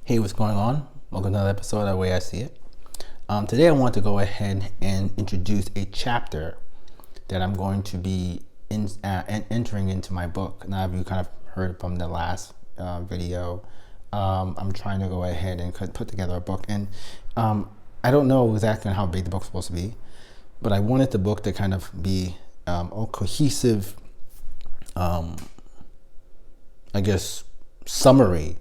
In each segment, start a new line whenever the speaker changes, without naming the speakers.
Hey, what's going on? Welcome to another episode of The Way I See It. Today I want to go ahead and introduce a chapter that I'm going to be entering into my book. Now, if you kind of heard from the last video, I'm trying to go ahead and put together a book. And I don't know exactly how big the book's supposed to be, but I wanted the book to kind of be a cohesive, I guess, summary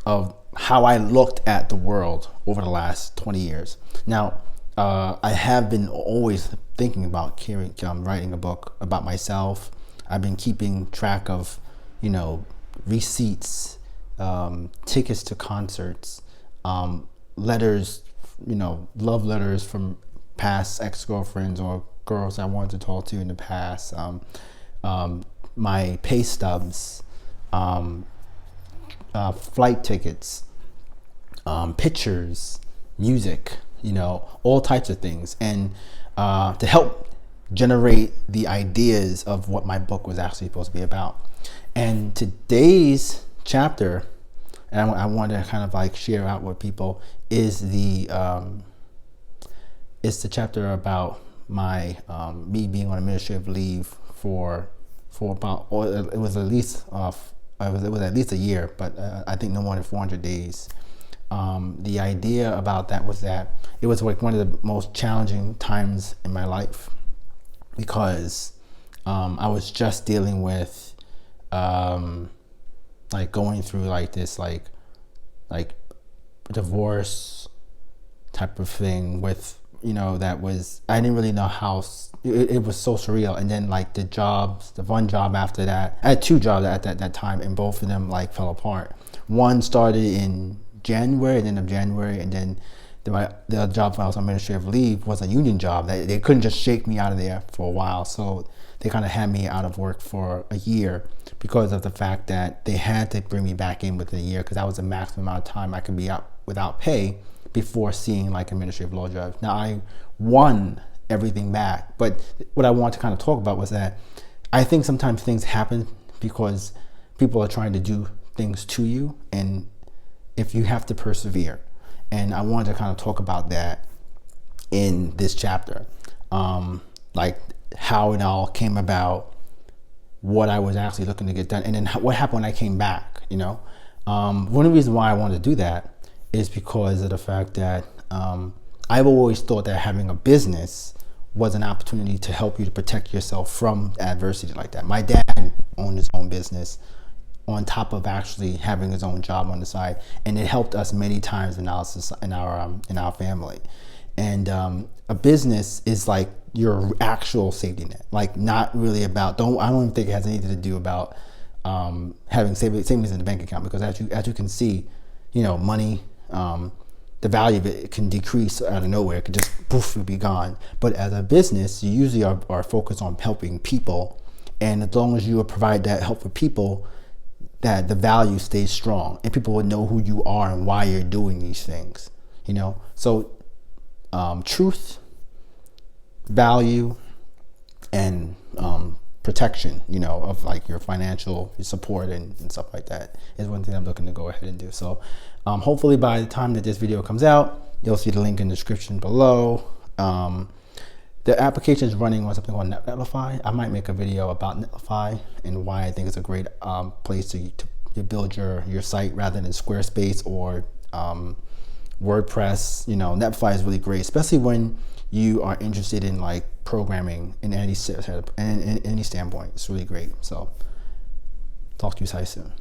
of how I looked at the world over the last 20 years. Now, I have been always thinking about writing a book about myself. I've been keeping track of, receipts, tickets to concerts, letters, love letters from past ex-girlfriends or girls I wanted to talk to in the past, my pay stubs, flight tickets, pictures, music, all types of things, and to help generate the ideas of what my book was actually supposed to be about. And today's chapter, and I want to kind of like share out with people, is it's the chapter about my me being on administrative leave for about, or it was at least it was at least a year, but I think no more than 400 days. The idea about that was that it was like one of the most challenging times in my life, because I was just dealing with like going through like this like divorce type of thing with, that was, I didn't really know how, it was so surreal. And then like the one job after that, I had two jobs at that time, and both of them like fell apart. One started in January, the end of January, and then the job when I was on administrative leave was a union job. They couldn't just shake me out of there for a while, so they kind of had me out of work for a year because of the fact that they had to bring me back in within a year, because that was the maximum amount of time I could be out without pay before seeing like administrative law jobs. Now, I won everything back, but what I want to kind of talk about was that I think sometimes things happen because people are trying to do things to you, and if you have to persevere. And I wanted to kind of talk about that in this chapter, like how it all came about, what I was actually looking to get done, and then what happened when I came back. One of the reasons why I wanted to do that is because of the fact that I've always thought that having a business was an opportunity to help you to protect yourself from adversity like that. My dad owned his own business on top of actually having his own job on the side, and it helped us many times in our family. And a business is like your actual safety net, like not really about, I don't think it has anything to do about having savings in the bank account, because as you can see, money, the value of it can decrease out of nowhere. It could just poof, be gone. But as a business, you usually are focused on helping people, and as long as you provide that help for people, that the value stays strong, and people would know who you are and why you're doing these things. So truth, value, and protection, of like your financial support and stuff like that is one thing I'm looking to go ahead and do. So hopefully by the time that this video comes out, you'll see the link in the description below. The application is running on something called Netlify. I might make a video about Netlify and why I think it's a great place to build your site rather than Squarespace or WordPress. Netlify is really great, especially when you are interested in like programming in any standpoint. It's really great. So talk to you guys soon.